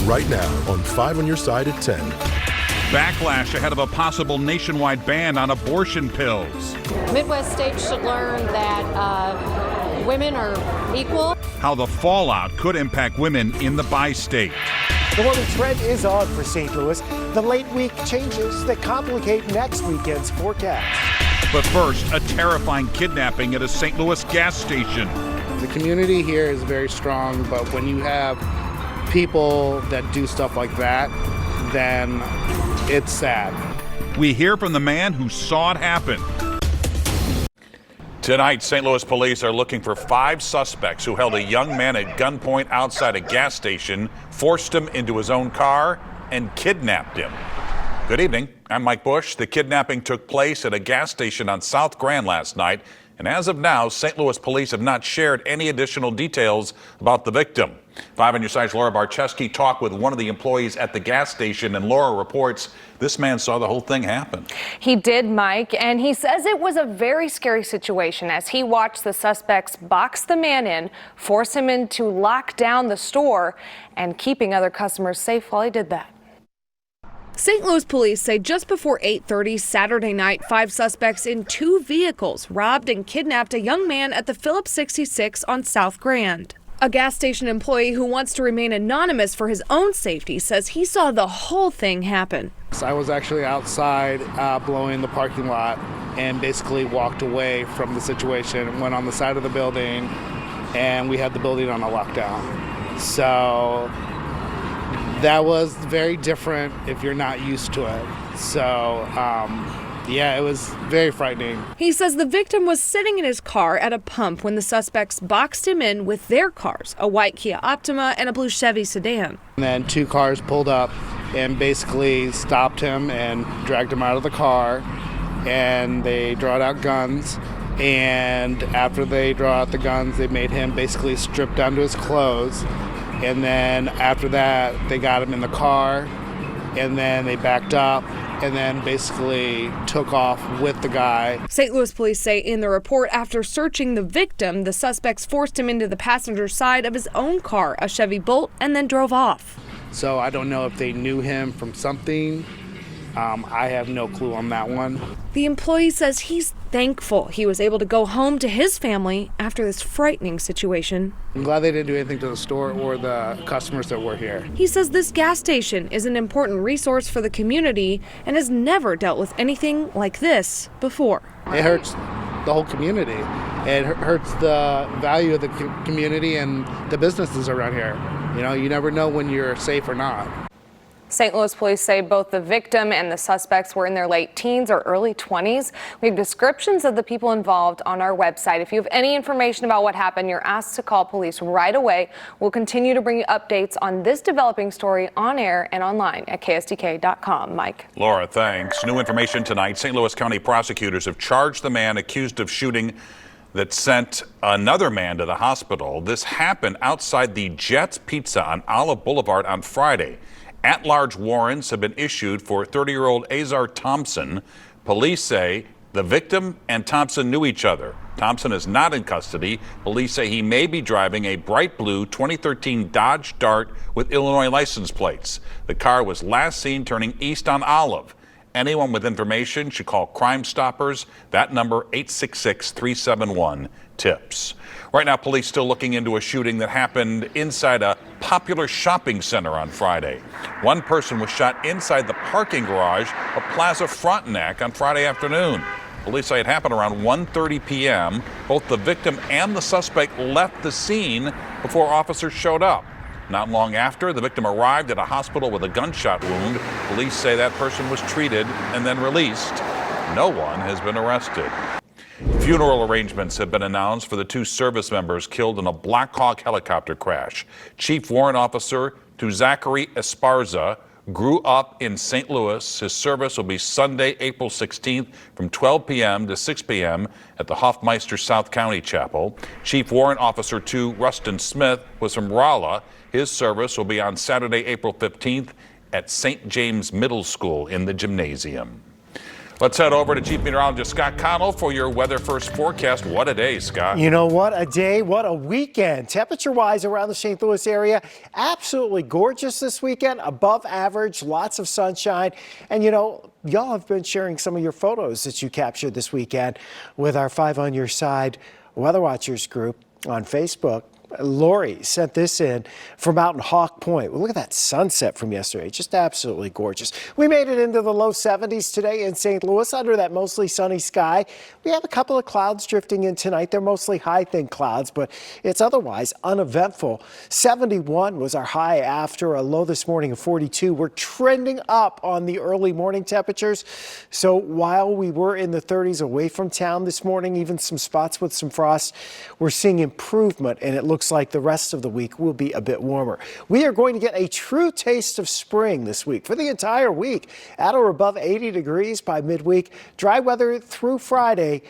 right now on 5 on your side at 10. Backlash ahead of a possible nationwide ban on abortion pills. Midwest states should learn that women are equal. How the fallout could impact women in the bi-state. The morning trend is on for St. Louis. The late week changes that complicate next weekend's forecast. But first, a terrifying kidnapping at a St. Louis gas station. The community here is very strong, but when you have people that do stuff like that, then it's sad. We hear from the man who saw it happen. Tonight, St. Louis police are looking for 5 suspects who held a young man at gunpoint outside a gas station, forced him into his own car, and kidnapped him. Good evening. I'm Mike Bush. The kidnapping took place at a gas station on South Grand last night. And as of now, St. Louis police have not shared any additional details about the victim. 5 on your side's Laura Barczewski talked with one of the employees at the gas station, and Laura reports this man saw the whole thing happen. He did, Mike, and he says it was a very scary situation as he watched the suspects box the man in, force him in to lock down the store, and keeping other customers safe while he did that. St. Louis police say just before 8:30 Saturday night, 5 suspects in 2 vehicles robbed and kidnapped a young man at the Phillips 66 on South Grand. A gas station employee who wants to remain anonymous for his own safety says he saw the whole thing happen. I was actually outside blowing the parking lot and basically walked away from the situation, went on the side of the building, and we had the building on a lockdown. So that was very different if you're not used to it. So, yeah, it was very frightening. He says the victim was sitting in his car at a pump when the suspects boxed him in with their cars, a white Kia Optima and a blue Chevy sedan. And then 2 cars pulled up and basically stopped him and dragged him out of the car, and they brought out guns. And after they draw out the guns, they made him basically strip down to his clothes. And then after that, they got him in the car, and then they backed up and then basically took off with the guy. St. Louis police say in the report, after searching the victim, the suspects forced him into the passenger side of his own car, a Chevy Bolt, and then drove off. So I don't know if they knew him from something. I have no clue on that one. The employee says he's thankful he was able to go home to his family after this frightening situation. I'm glad they didn't do anything to the store or the customers that were here. He says this gas station is an important resource for the community and has never dealt with anything like this before. It hurts the whole community. It hurts the value of the community and the businesses around here. You know, you never know when you're safe or not. St. Louis police say both the victim and the suspects were in their late teens or early 20s. We have descriptions of the people involved on our website. If you have any information about what happened, you're asked to call police right away. We'll continue to bring you updates on this developing story on air and online at KSDK.com. Mike. Laura, thanks. New information tonight. St. Louis County prosecutors have charged the man accused of shooting that sent another man to the hospital. This happened outside the Jets Pizza on Olive Boulevard on Friday. At-large warrants have been issued for 30-year-old Azar Thompson. Police say the victim and Thompson knew each other. Thompson is not in custody. Police say he may be driving a bright blue 2013 Dodge Dart with Illinois license plates. The car was last seen turning east on Olive. Anyone with information should call Crime Stoppers. That number, 866-371-TIPS. Right now, police still looking into a shooting that happened inside a popular shopping center on Friday. One person was shot inside the parking garage of Plaza Frontenac on Friday afternoon. Police say it happened around 1:30 p.m. Both the victim and the suspect left the scene before officers showed up. Not long after, the victim arrived at a hospital with a gunshot wound. Police say that person was treated and then released. No one has been arrested. Funeral arrangements have been announced for the 2 service members killed in a Black Hawk helicopter crash. Chief Warrant Officer Zachary Esparza grew up in St. Louis. His service will be Sunday, April 16th from 12 p.m. to 6 p.m. at the Hoffmeister South County Chapel. Chief Warrant Officer 2 Rustin Smith was from Rolla. His service will be on Saturday, April 15th at St. James Middle School in the gymnasium. Let's head over to Chief Meteorologist Scott Connell for your Weather First forecast. What a day, Scott. You know what a day, what a weekend. Temperature-wise around the St. Louis area, absolutely gorgeous this weekend, above average, lots of sunshine. And you know, y'all have been sharing some of your photos that you captured this weekend with our 5 on Your Side Weather Watchers group on Facebook. Lori sent this in from out in Hawk Point. Well, look at that sunset from yesterday. Just absolutely gorgeous. We made it into the low 70s today in St. Louis under that mostly sunny sky. We have a couple of clouds drifting in tonight. They're mostly high, thin clouds, but it's otherwise uneventful. 71 was our high after a low this morning of 42. We're trending up on the early morning temperatures. So while we were in the 30s away from town this morning, even some spots with some frost, we're seeing improvement, and it looks like the rest of the week will be a bit warmer. We are going to get a true taste of spring this week for the entire week at or above 80 degrees by midweek. Dry weather through Friday,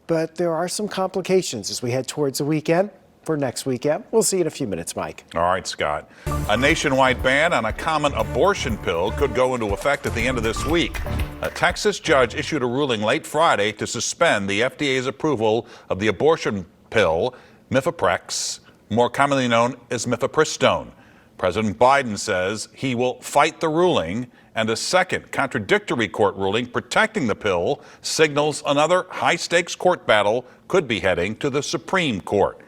but there are some complications as we head towards the weekend. For next weekend, we'll see you in a few minutes, Mike. All right, Scott. A nationwide ban on a common abortion pill could go into effect at the end of this week. A Texas judge issued a ruling late Friday to suspend the FDA's approval of the abortion pill Mifeprex, more commonly known as mifepristone. President Biden says he will fight the ruling, and a second contradictory court ruling protecting the pill signals another high-stakes court battle could be heading to the Supreme Court.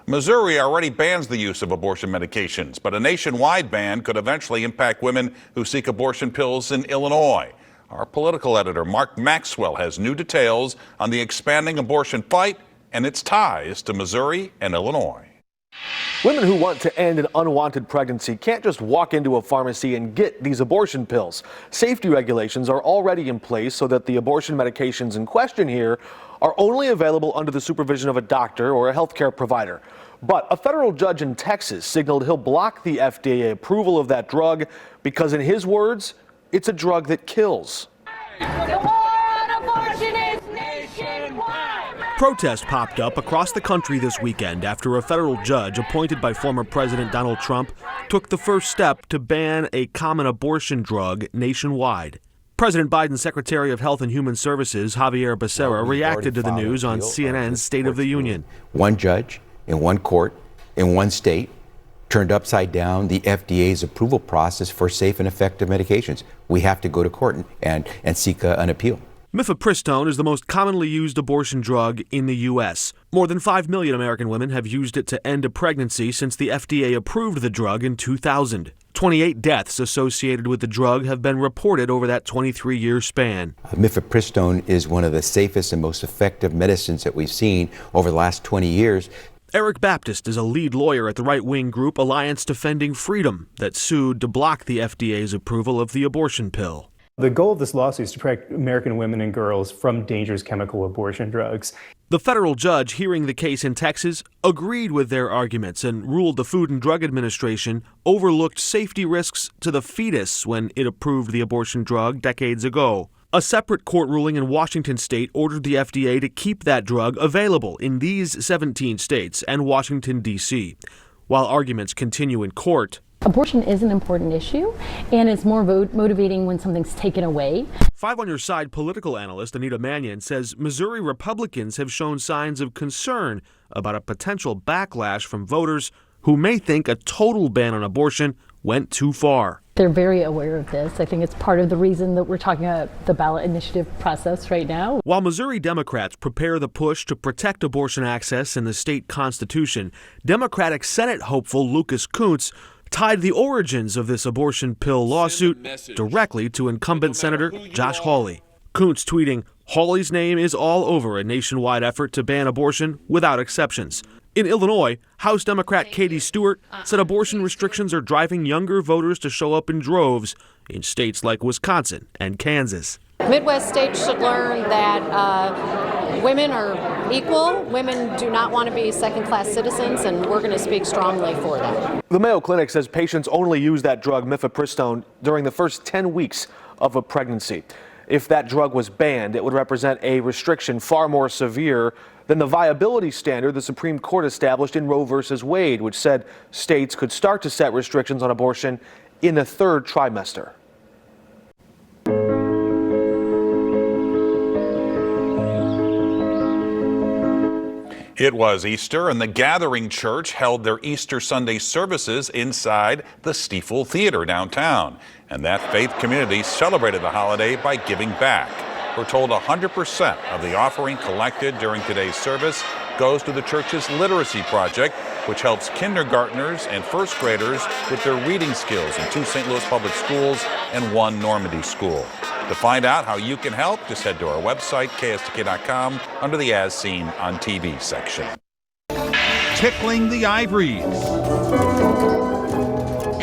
Missouri already bans the use of abortion medications, but a nationwide ban could eventually impact women who seek abortion pills in Illinois. Our political editor, Mark Maxwell, has new details on the expanding abortion fight and its ties to Missouri and Illinois. Women who want to end an unwanted pregnancy can't just walk into a pharmacy and get these abortion pills. Safety regulations are already in place so that the abortion medications in question here are only available under the supervision of a doctor or a healthcare provider. But a federal judge in Texas signaled he'll block the FDA approval of that drug because, in his words, it's a drug that kills. The war on abortion is nationwide. Protests popped up across the country this weekend after a federal judge appointed by former President Donald Trump took the first step to ban a common abortion drug nationwide. President Biden's Secretary of Health and Human Services, Javier Becerra, reacted to the news on CNN's State of the Union. One judge in one court in one state turned upside down the FDA's approval process for safe and effective medications. We have to go to court and seek an appeal. Mifepristone is the most commonly used abortion drug in the U.S. More than 5 million American women have used it to end a pregnancy since the FDA approved the drug in 2000. 28 deaths associated with the drug have been reported over that 23-year span. Mifepristone is one of the safest and most effective medicines that we've seen over the last 20 years. Eric Baptist is a lead lawyer at the right-wing group Alliance Defending Freedom that sued to block the FDA's approval of the abortion pill. The goal of this lawsuit is to protect American women and girls from dangerous chemical abortion drugs. The federal judge hearing the case in Texas agreed with their arguments and ruled the Food and Drug Administration overlooked safety risks to the fetus when it approved the abortion drug decades ago. A separate court ruling in Washington state ordered the FDA to keep that drug available in these 17 states and Washington, D.C. While arguments continue in court, abortion is an important issue, and it's more motivating when something's taken away. 5 on Your Side political analyst Anita Mannion says Missouri Republicans have shown signs of concern about a potential backlash from voters who may think a total ban on abortion went too far. They're very aware of this. I think it's part of the reason that we're talking about the ballot initiative process right now. While Missouri Democrats prepare the push to protect abortion access in the state constitution, Democratic Senate hopeful Lucas Kuntz tied the origins of this abortion pill lawsuit directly to incumbent Senator Josh Hawley. Kuntz tweeting, "Hawley's name is all over a nationwide effort to ban abortion without exceptions." In Illinois, House Democrat Katie Stewart said abortion restrictions are driving younger voters to show up in droves in states like Wisconsin and Kansas. Midwest states should learn that women are equal. Women do not want to be second-class citizens, and we're going to speak strongly for them. The Mayo Clinic says patients only use that drug, mifepristone, during the first 10 weeks of a pregnancy. If that drug was banned, it would represent a restriction far more severe than the viability standard the Supreme Court established in Roe v. Wade, which said states could start to set restrictions on abortion in the third trimester. It was Easter, and the Gathering Church held their Easter Sunday services inside the Stiefel Theater downtown. And that faith community celebrated the holiday by giving back. We're told 100% of the offering collected during today's service goes to the church's literacy project, which helps kindergartners and first graders with their reading skills in 2 St. Louis public schools and 1 Normandy school. To find out how you can help, just head to our website, KSTK.com, under the As Seen on TV section. Tickling the ivories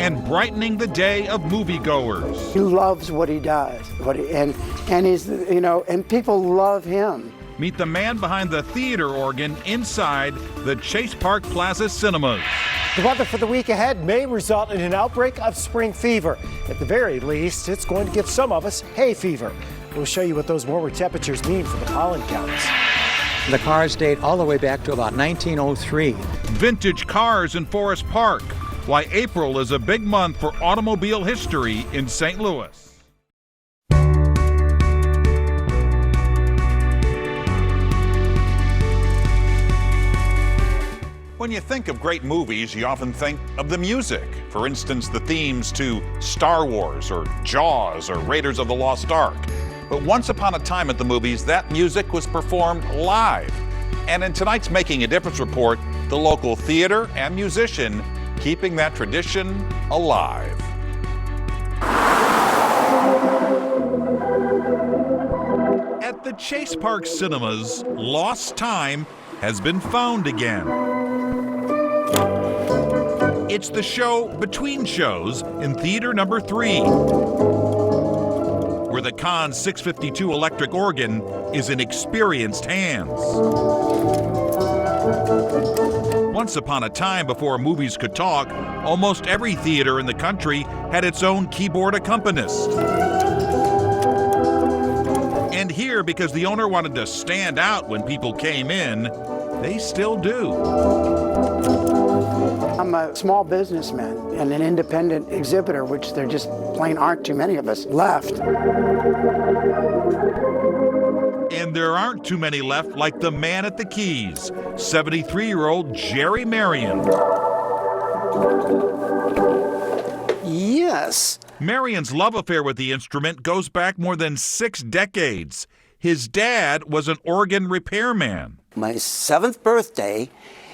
and brightening the day of moviegoers. He loves what he does, and he's, and people love him. Meet the man behind the theater organ inside the Chase Park Plaza Cinemas. The weather for the week ahead may result in an outbreak of spring fever. At the very least, it's going to give some of us hay fever. We'll show you what those warmer temperatures mean for the pollen counts. The cars date all the way back to about 1903. Vintage cars in Forest Park. Why April is a big month for automobile history in St. Louis. When you think of great movies, you often think of the music. For instance, the themes to Star Wars or Jaws or Raiders of the Lost Ark. But once upon a time at the movies, that music was performed live. And in tonight's Making a Difference report, the local theater and musician keeping that tradition alive. At the Chase Park Cinemas, lost time has been found again. It's the show Between Shows in Theater Number 3, where the Kahn 652 electric organ is in experienced hands. Once upon a time, before movies could talk, almost every theater in the country had its own keyboard accompanist. And here, because the owner wanted to stand out when people came in, they still do. I'm a small businessman and an independent exhibitor, which there just plain aren't too many of us left. And there aren't too many left like the man at the keys, 73-year-old Jerry Marion. Yes. Marion's love affair with the instrument goes back more than 6 decades. His dad was an organ repairman. My 7th birthday,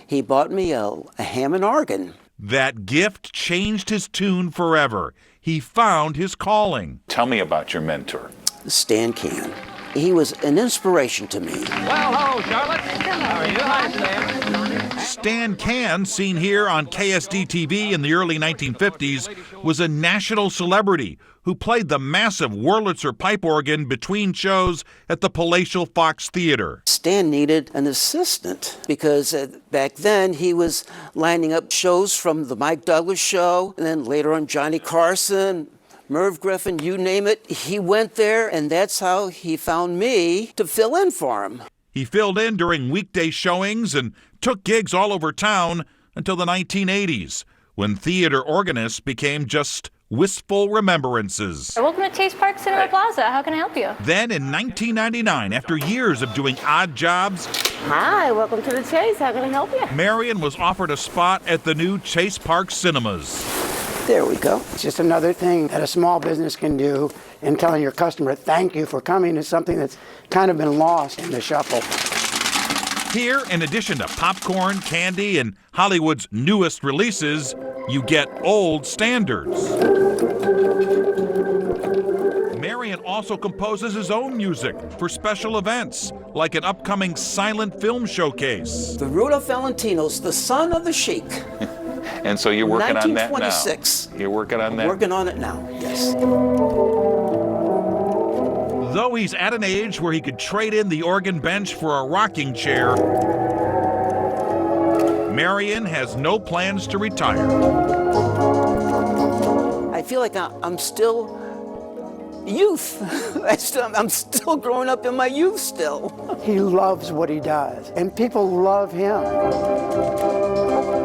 he bought me a Hammond organ. That gift changed his tune forever. He found his calling. Tell me about your mentor. Stan Can. He was an inspiration to me. Well, hello, Charlotte. How are you? Hi, Stan. Stan Can, seen here on KSD-TV in the early 1950s, was a national celebrity who played the massive Wurlitzer pipe organ between shows at the Palatial Fox Theater. Stan needed an assistant because back then he was lining up shows from the Mike Douglas Show, and then later on Johnny Carson, Merv Griffin, you name it. He went there, and that's how he found me to fill in for him. He filled in during weekday showings and took gigs all over town until the 1980s, when theater organists became just wistful remembrances. Welcome to Chase Park Cinema Plaza. How can I help you? Then in 1999, after years of doing odd jobs, Hi, welcome to the Chase. How can I help you? Marion was offered a spot at the new Chase Park Cinemas. There we go. It's just another thing that a small business can do, and telling your customer thank you for coming is something that's kind of been lost in the shuffle. Here, in addition to popcorn, candy, and Hollywood's newest releases, you get old standards. Marion also composes his own music for special events, like an upcoming silent film showcase. The Rudolph Valentino's The Son of the Sheik. And so you're working on that now? 1926. You're working on that? I'm working on it now, yes. Though he's at an age where he could trade in the organ bench for a rocking chair, Marion has no plans to retire. I feel like I'm still youth. I'm still growing up in my youth still. He loves what he does, and people love him.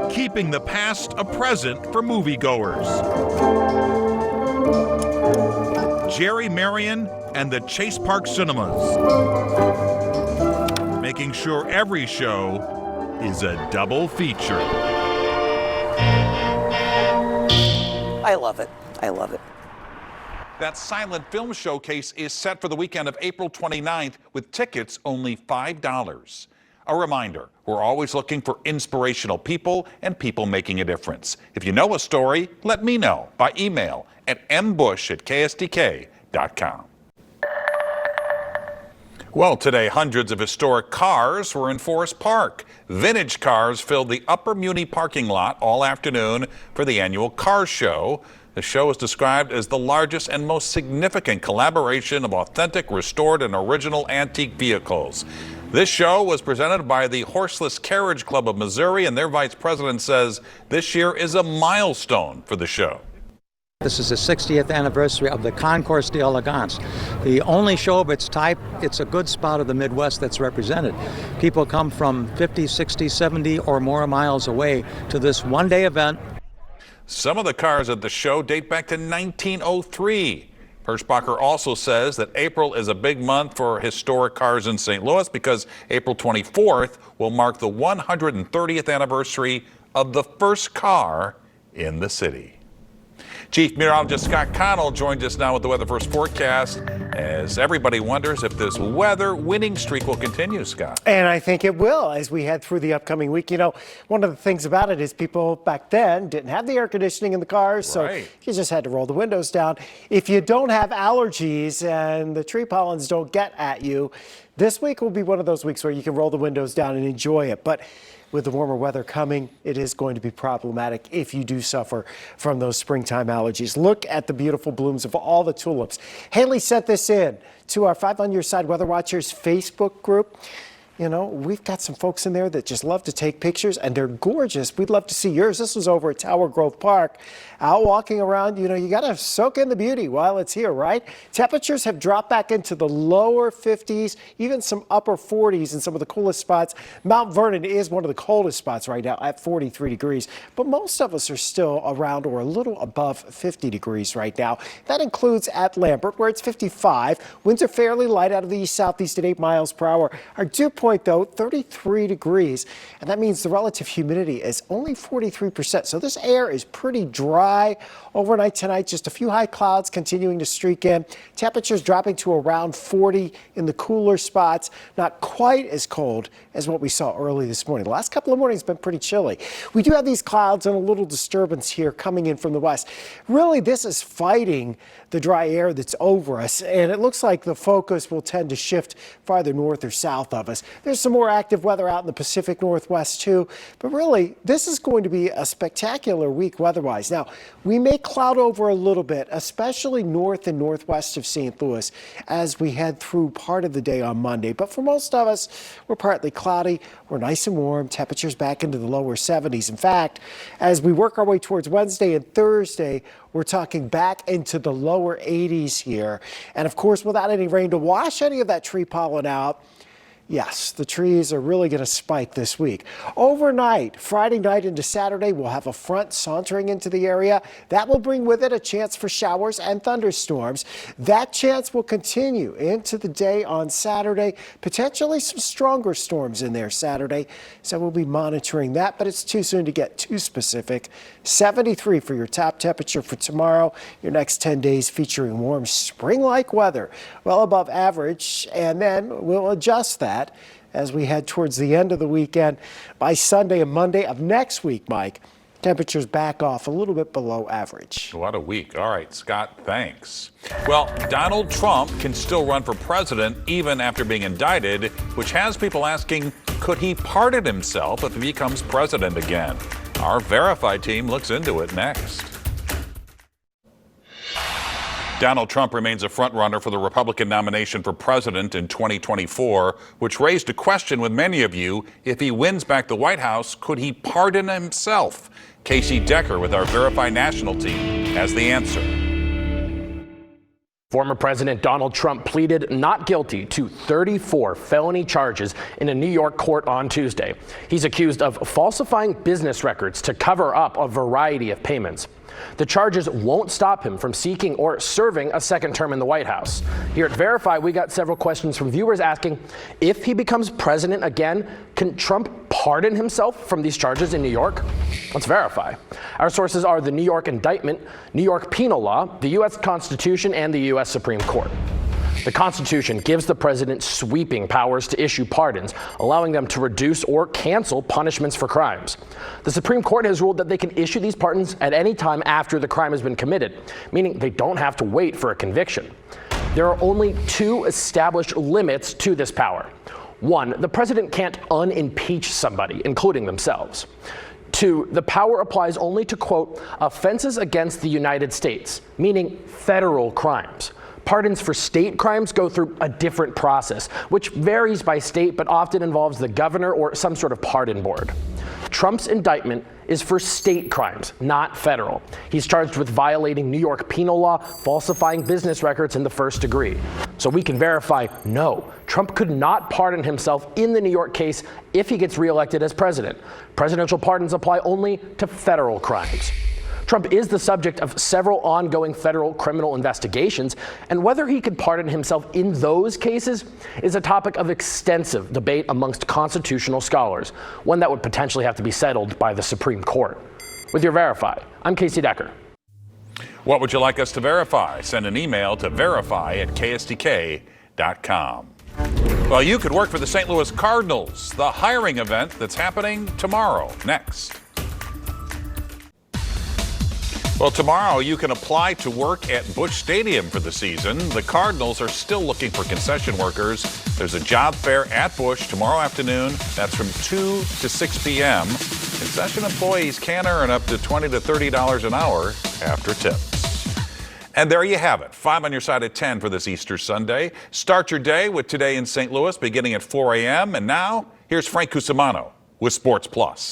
Keeping the past a present for moviegoers. Jerry Marion and the Chase Park Cinemas. Making sure every show is a double feature. I love it. I love it. That silent film showcase is set for the weekend of April 29th with tickets only $5. A reminder, we're always looking for inspirational people and people making a difference. If you know a story, let me know by email at mbush@ksdk.com. Well, today, hundreds of historic cars were in Forest Park. Vintage cars filled the Upper Muni parking lot all afternoon for the annual car show. The show is described as the largest and most significant collaboration of authentic, restored, and original antique vehicles. This show was presented by the Horseless Carriage Club of Missouri, and their vice president says this year is a milestone for the show. This is the 60th anniversary of the Concours d'Elegance, the only show of its type. It's a good spot of the Midwest that's represented. People come from 50, 60, 70 or more miles away to this one-day event. Some of the cars at the show date back to 1903. Hirschbacher also says that April is a big month for historic cars in St. Louis because April 24th will mark the 130th anniversary of the first car in the city. Chief Meteorologist Scott Connell joins us now with the Weather First forecast as everybody wonders if this weather winning streak will continue, Scott. And I think it will as we head through the upcoming week. You know, one of the things about it is people back then didn't have the air conditioning in the cars, so you just had to roll the windows down. If you don't have allergies and the tree pollens don't get at you, this week will be one of those weeks where you can roll the windows down and enjoy it. But with the warmer weather coming, it is going to be problematic if you do suffer from those springtime allergies. Look at the beautiful blooms of all the tulips. Haley sent this in to our 5 on Your Side Weather Watchers Facebook group. You know, we've got some folks in there that just love to take pictures, and they're gorgeous. We'd love to see yours. This was over at Tower Grove Park. Out walking around, you know, you got to soak in the beauty while it's here, right? Temperatures have dropped back into the lower 50s, even some upper 40s in some of the coolest spots. Mount Vernon is one of the coldest spots right now at 43 degrees, but most of us are still around or a little above 50 degrees right now. That includes at Lambert, where it's 55. Winds are fairly light out of the east-southeast at 8 miles per hour. Our dew point, though, 33 degrees, and that means the relative humidity is only 43%. So this air is pretty dry overnight tonight. Just a few high clouds continuing to streak in. Temperatures dropping to around 40 in the cooler spots. Not quite as cold as what we saw early this morning. The last couple of mornings have been pretty chilly. We do have these clouds and a little disturbance here coming in from the west. Really, this is fighting the dry air that's over us, and it looks like the focus will tend to shift farther north or south of us. There's some more active weather out in the Pacific Northwest too, but really this is going to be a spectacular week weather-wise. Now, we may cloud over a little bit, especially north and northwest of St. Louis as we head through part of the day on Monday, but for most of us, we're partly cloudy. We're nice and warm, temperatures back into the lower 70s. In fact, as we work our way towards Wednesday and Thursday, we're talking back into the lower 80s here. And of course, without any rain to wash any of that tree pollen out, yes, the trees are really going to spike this week. Overnight, Friday night into Saturday, we'll have a front sauntering into the area. That will bring with it a chance for showers and thunderstorms. That chance will continue into the day on Saturday. Potentially some stronger storms in there Saturday. So we'll be monitoring that, but it's too soon to get too specific. 73 for your top temperature for tomorrow. Your next 10 days featuring warm spring-like weather, well above average, and then we'll adjust that as we head towards the end of the weekend. By Sunday and Monday of next week, Mike, temperatures back off a little bit below average. What a week. All right, Scott, thanks. Well, Donald Trump can still run for president even after being indicted, which has people asking, could he pardon himself if he becomes president again? Our Verify team looks into it next. Donald Trump remains a frontrunner for the Republican nomination for president in 2024, which raised a question with many of you. If he wins back the White House, could he pardon himself? Casey Decker with our Verify National team has the answer. Former President Donald Trump pleaded not guilty to 34 felony charges in a New York court on Tuesday. He's accused of falsifying business records to cover up a variety of payments. The charges won't stop him from seeking or serving a second term in the White House. Here at Verify, we got several questions from viewers asking, if he becomes president again, can Trump pardon himself from these charges in New York? Let's verify. Our sources are the New York indictment, New York penal law, the U.S. Constitution, and the U.S. Supreme Court. The Constitution gives the president sweeping powers to issue pardons, allowing them to reduce or cancel punishments for crimes. The Supreme Court has ruled that they can issue these pardons at any time after the crime has been committed, meaning they don't have to wait for a conviction. There are only two established limits to this power. One, the president can't unimpeach somebody, including themselves. Two, the power applies only to, quote, offenses against the United States, meaning federal crimes. Pardons for state crimes go through a different process, which varies by state but often involves the governor or some sort of pardon board. Trump's indictment is for state crimes, not federal. He's charged with violating New York penal law, falsifying business records in the first degree. So we can verify, no, Trump could not pardon himself in the New York case if he gets reelected as president. Presidential pardons apply only to federal crimes. Trump is the subject of several ongoing federal criminal investigations, and whether he could pardon himself in those cases is a topic of extensive debate amongst constitutional scholars, one that would potentially have to be settled by the Supreme Court. With your Verify, I'm Casey Decker. What would you like us to verify? Send an email to verify@kstk.com. Well, you could work for the St. Louis Cardinals, the hiring event that's happening tomorrow. Next. Well, tomorrow you can apply to work at Busch Stadium for the season. The Cardinals are still looking for concession workers. There's a job fair at Busch tomorrow afternoon. That's from 2 to 6 p.m. Concession employees can earn up to $20 to $30 an hour after tips. And there you have it. 5 on your side at 10 for this Easter Sunday. Start your day with Today in St. Louis beginning at 4 a.m. And now, here's Frank Cusimano with Sports Plus.